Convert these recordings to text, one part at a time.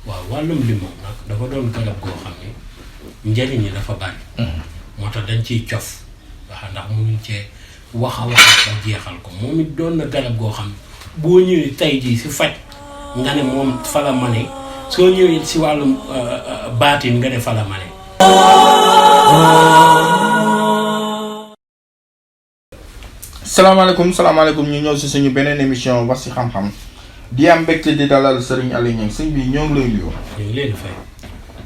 waaw wàllum limon nag dafa doon garab goo xam ne njëriñ yi dafa bari. moo tax dañ ciy cof wax ndax mënuñ cee wax a wax ba jeexal ko moom it doon na garab goo xam ne boo ñëwee tey jii si faj nga ne moom fa la mane soo ñëwee si wàllum baatin nga ne fa la mane. salaamaaleykum ñu ñëw si suñu beneen émission wax si xam-xam di am mbégte di dalal Serigne Aliou Niang sëñ bi ñoo ngi lay nuyu. ñu ngi leen di fay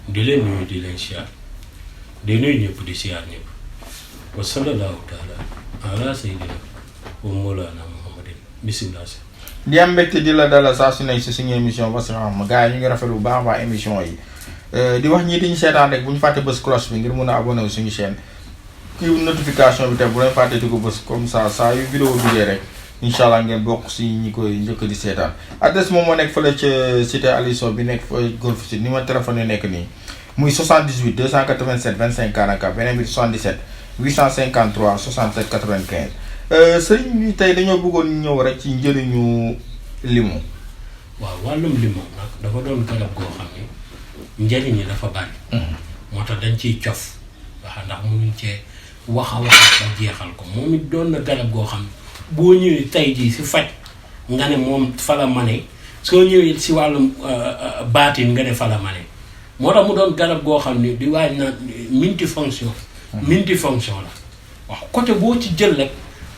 di leen nuyu di leen siyaar di nuyu ñëpp di siyaar ñëpp wa sallallahu taala ala sayyidina wa mawlana muhammadin bismillah. di am mbégte di la dalal saa su ne si suñu émission wax si xam-xam gars yi ñu ngi rafetlu bu baax a baax émission yi di wax ñii di ñu seetaan rek bu ñu fàtte bës cloche bi ngir mun a abonné wu suñu chaîne. kii notification bi tam bu leen fàtte di ko bës comme ça saa yu vidéo duggee rek incha allah ngeen bokk si ñi koy njëkk di seetaan adresse moom moo nekk fële ca cité Aliou Sow bi nekk fa Golf Sud numéro téléphone yi nekk nii muy 78 287 25 44 beneen bi 77 853 67 95 sëñ bi tey dañoo bëggoon ñëw rek ci njëriñu limon. waaw wàllum limon nag dafa doon garab goo xam ne njëriñ yi dafa bari. moo tax dañ ciy cof wax ndax mënuñ cee wax a wax ba jeexal ko moom it doon na garab goo xam ne boo ñëwee tey jii si faj nga ne moom fa la mane soo ñëwee si wàllum baatin nga ne fa la mane moo tax mu doon garab goo xam ne di waaj na multifonction la wax côté boo ci jël rek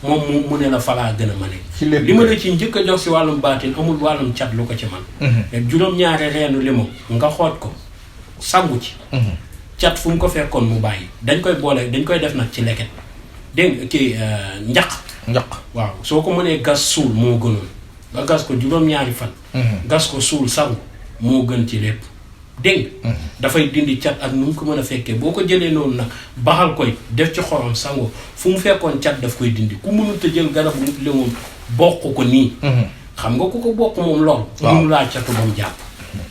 moom mu ne la fa laa gën a mane li ma la ci njëkk a jox si wàllum baatin amul wàllum cat lu ko ci man juróom-ñaari reenu limon nga xoot ko sangu ci cat fu mu ko fekkoon mu bàyyi dañ koy boole dañ koy def nag ci leket dégg nga kii njaq waaw soo ko mënee gas suul moo gënoon nga gas ko juróom-ñaari fan gas ko suul sangu moo gën ci lépp dégg nga dafay dindi cat ak nu mu ko mën a fekkee boo ko jëlee noonu nag baxal koy def ci xorom sango fu mu fekkoon cat daf koy dindi ku mënut a jël garabu limon bokk ko nii xam nga ku ko bokk moom lool mënu laa catu ba mu jàpp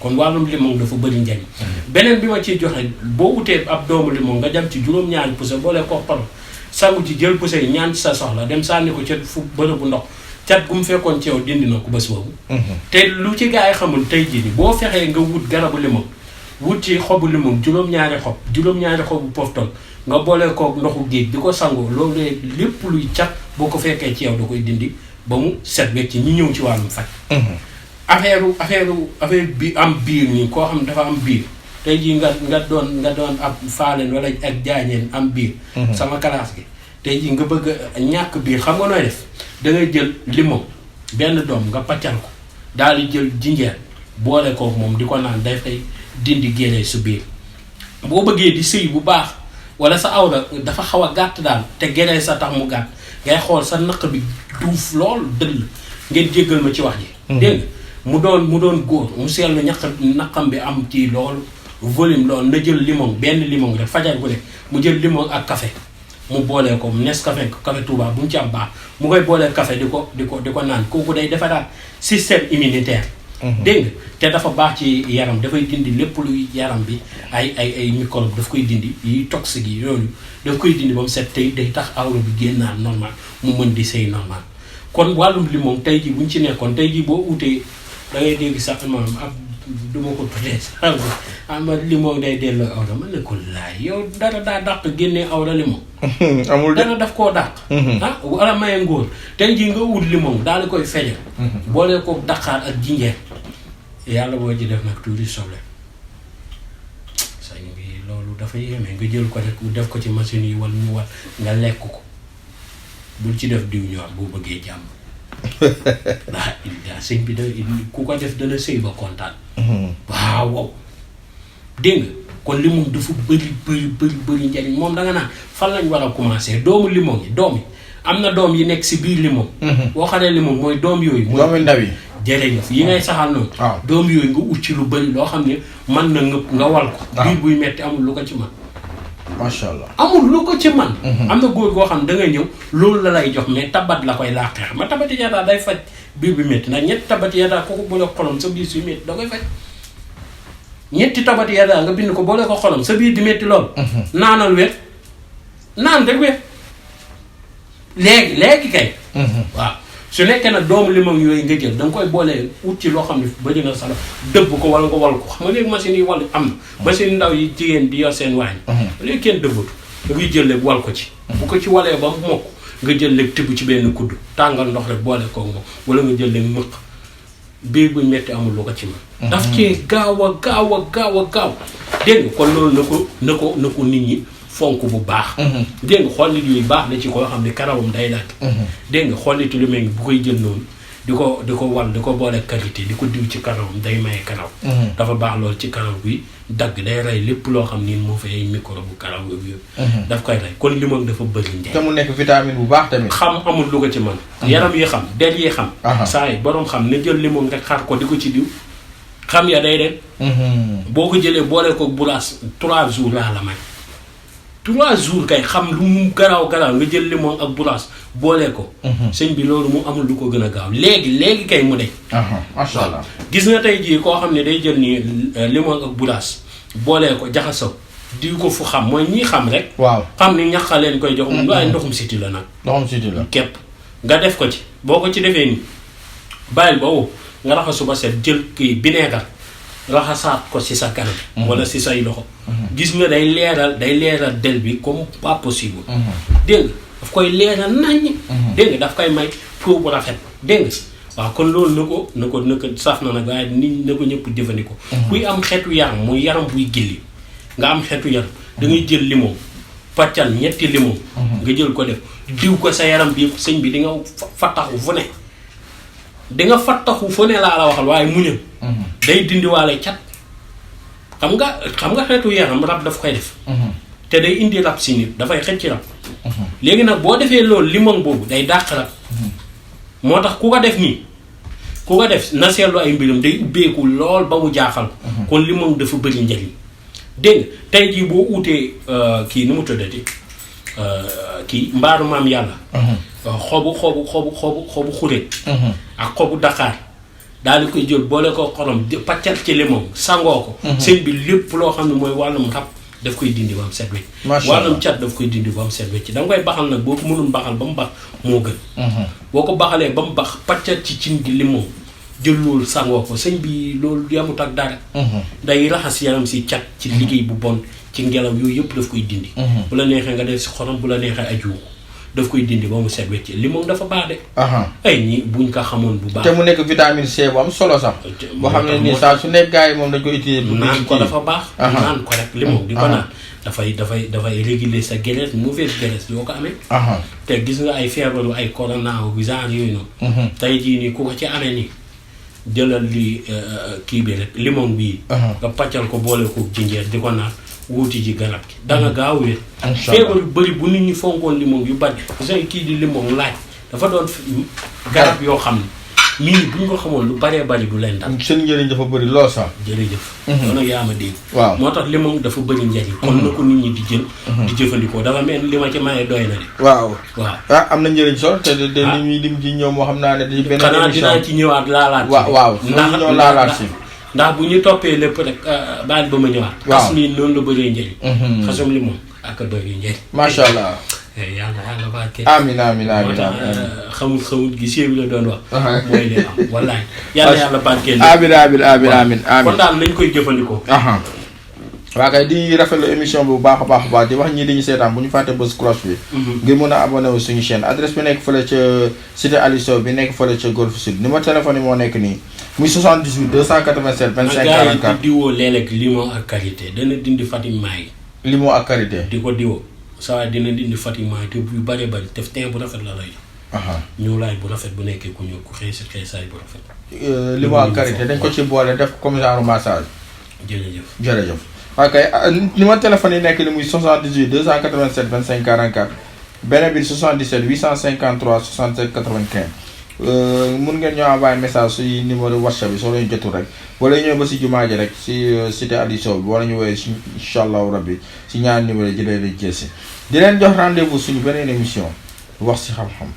kon wàllum limon dafa bëri njariñ beneen bi ma ciy joxe boo wutee ab doomu limon nga jam ci juróom-ñaari pousse boolee ko paro sangu ci jël pousse yi ñaan ci sa soxla dem sànni ko ca fu bërëbu ndox cat gu mu fekkoon ci yow dindi na ko bés boobu te lu ci gaa yi xamul tey jii ni boo fexee nga wut garabu limon wut ci xobu limon juróom-ñaari xobu poftol nga boolee ko ndoxu géej di ko sangoo loolu lépp luy cat boo ko fekkee ci yow da koy dindi ba mu set wecc ci ñi ñëw ci wàllum faj affaire bi am biir nii koo xam dafa am biir tey jii nga doon ab faaleen wala ak jaañeen am biir sama classe gi tey jii nga bëgg a ñàkk biir xam nga nooy def da ngay jël limon benn doom nga paccal ko daal di jël jinjeer boole ko moom di ko naan day fay dindi génnee su biir boo bëggee di sëy bu baax wala sa awra dafa xaw a gàtt daal te génnee sa tax mu gàtt ngay xool sa naq bi duuf lool dëll ngeen jéggal ma ci wax ji dégg nga mu doon góor mu seetlu naqam bi am ci loolu volume loolu na jël limon benn limon rek fajar bu ne mu jël limon ak café mu boolee ko Nescafé café Touba bu mu ci am baax mu koy boolee café di ko naan kooku day defaraat système immunitaire dégg nga te dafa baax ci yaram dafay dindi lépp luy yaram bi ay microbe daf koy dindi yi toxique yi yooyu daf koy dindi ba mu set tey day tax awra bi génnaan normal mu mën di sëy normal kon wàllum limon tey jii buñ ci nekkoon tey jii boo utee da ngay dégg sax maanaam ab du ma ko tuddee sax ama limon day delloo awra man ne ko laay yow dara daa dàq génnee awra limon amul dara daf koo dàq wala maye ngóor tey jii nga wut limon daal di koy fejal boole ko daqaar ak jinjeer yàlla boo ci def nag tuuti soble sañ bi loolu dafa yéeme nga jël ko rek def ko ci machine yi wala ñu war nga lekk ko bul ci def diw ñor boo bëggee jàmm daa sëñ bi da ku ko def dana sëy ba kontaan waaw dégg nga kon limon dafa bëri njariñ moom da nga naan fan lañ war a commencer doomu limon yi doom yi am na doom yi nekk si biir limon boo xamee limon mooy doom yooyu doomi ndaw yi jërëjëf yi ngay saxal noonu doom yooyu nga ut ci lu bëri loo xam ne mën na nga wal ko biir buy metti amul lu ko ci man macha allah amul lu ko ci man am na góor goo xam da ngay ñëw loolu la lay jox mais tabat la koy laaxee ma tabati yataa day faj biir bi métti nag ñetti tabati yataa kooku boole xolom sa biir suy métti da koy faj ñetti tabati yataa nga bind ko boole ko xolom sa biir di métti lool naanal wet naan rek wet léegi kay waaw su nekkee nag doomu limon yooyu nga jël da nga koy boolee ut ci loo xam ne bëri na sala dëbb ko wala nga wal ko xam nga léegi machine yi wal am na machine ndaw yi jigéen di yor seen waañ léegi kenn dëbbatu da ngay jël léegi wal ko ci bu ko ci walee ba mu mokk nga jël léegi tibb ci benn kudd tàngal ndox rek boole ko moom wala nga jël léegi mëq biir buy metti amul lu ko ci man daf cee gaaw a gaaw dégg nga kon loolu na ko nit ñi fonk bu baax dégg nga xollit yooyu baax na ci koo xam ne karawam day laaj dégg nga xollitu lu mel ni bu koy jël noonu di ko wal di ko boole karité di ko diw ci karawam day maye karaw dafa baax loolu ci karaw bi dagg day rey lépp loo xam ni moo fay micro bu karaw yooyu daf koy rey kon limon dafa bëri njëriñ te mu nekk vitamine bu baax tamit xam amul lu ko ci man yaram yi xam der yi xam saa yi boroom xam ne jël limon nga xar ko di ko ci diw xam ya day dem boo ko jëlee boole ko bulaas 3 jours laa la may 3 jours kay xam lu mu garaaw nga jël limon ak bulaas boole ko sëñ bi loolu mu amul lu ko gën a gaaw léegi kay mu de masha Allah gis nga tey jii koo xam ne day jël nii limon ak bulaas boole ko jaxasaw di ko fu xam mooy ñii xam rek waaw xam ni ñaxa leen koy jox waaye ndoxum siti la nag ndoxum siti la képp nga def ko ci boo ko ci defee nii bàyyil ba wow nga raxasu ba set jël kii vinaigre raxasaat ko ci sa kanam wala ci say loxo gis nga day leeral del bi comme pas possible dégg nga daf koy leeral naññ dégg nga daf koy may pour bu rafet dégg nga waaw kon loolu na ko saf na nag waaye nit na ko ñëpp jëfandikoo kuy am xeetu yaram muy yaram buy gilli nga am xeetu yaram da ngay jël limon pàccal 2 limon nga jël ko def diw ko sa yaram bi yëpp sëñ bi di nga fattaxu fu ne di nga fattaxu fu ne laa la waxal waaye muñal day dindiwaale cat xam nga xeetu yaram rab daf koy def te day indi rab si nit dafay xëcc rab léegi nag boo defee loolu limon boobu day dàq rab moo tax ku ko def na seetlu ay mbiram day ubbeeku lool ba mu jaaxal kon limon dafa bëri njëriñ dégg nga tey jii boo utee kii nu mu tuddati kii mbaaru maam yàlla xobu xuréet ak xobu daqaar daal di koy jël boole ko xorom paccal ci limon sangoo ko sëñ bi lépp loo xam ne mooy wàllum rab daf koy dindi ba mu set wecc wàllum cat daf koy dindi ba mu set wecc da nga koy baxal nag boo ko mënul baxal ba mu bax moo gën boo ko baxalee ba mu bax paccal ci cin gi limon jël loolu sangoo ko sëñ bi loolu yamut ak dara day raxas yaram si cat ci liggéey bu bon ci ngelaw yooyu yëpp daf koy dindi bu la neexee nga def si xorom bu la neexee aju daf koy dindi ba mu set wecc limon dafa baax de ay ñi buñ ko xamoon bu baax te mu nekk vitamine C bu am solo sax boo xam ne nii saa su nekk gars yi moom dañ koy utiliser naan ko dafa baax naan ko rek limon di ko naan dafay réguler sa graisse mauvaise graisse yoo ko amee te gis nga ay feebaru ay corona genre yooyu noonu tey jii nii ku ko ci amee nii jëlal li kii bi rek limon bii nga pàccal ko boole ko jinjeer di ko naan wuuti ji garab gi da nga gaaw wér feebar yu bëri bu nit ñi fonkoon limon yu bari say kii di limon laaj dafa doon garab yoo xam ne nit ñi bu ñu ko xamoon lu baree bari du leen dal seen njëriñ dafa bëri lool sax jërëjëf loolu nag yaa ma dégg waaw moo tax limon dafa bëri njëriñ kon na ko nit ñi di jël di jëfandikoo dafa mel li ma ci maye doy na de waaw am na njëriñ sol te nit ñi dim ci ñëw moo xam naa ne di benn xanaa dinaa ci ñëwaat laalaat waaw ñoo laalaat si ndax bu ñu toppee lépp rek baal ba ma ñëwaat xas mi noonu la bëree njëriñ xasum limon ak a bëri njëriñ macha allah yàlla barke amiin xamul gi séebi la doon wax mooy lee am wallaay yàlla barke amiin kon daal nañ koy jëfandikoo waa kay di rafetlu émission bi bu baax a baax di wax ñii dañu seetaan bu ñu fàtte bës cloche bi ngir mën a abonné wu suñu chaîne adresse bi nekk fële ca cité Aliou Sow bi nekk fële ca Golf Sud numéro téléphone yi moo nekk nii muy 78 287 25 44 di diwoo léeg-léeg limon ak karité dana dindi fatiguement yi limon ak karité di ko diwoo saa dina dindi fatiguement yi te bu bëree bëri def teint bu rafet la lay jox ñuulaay bu rafet bu nekkee ku ñuul ku xeesaay bu rafet limon ak karité dañ ko ci boole def comme genre massage jërëjëf ok numéro téléphone yi nekk ni muy 78 287 25 44 beneen bi 77 853 67 95 mun ngeen ñoo envoyé message si numéro WhatsApp bi soo leen jotul rek wala ñëw ba si jumaa ji rek si cité Aliou Sow bi wala ñu woowee si incha allahu rabbi si ñaari numéro yi jëlee leen jël si di leen jox rendez-vous suñu beneen émission wax si xam-xam.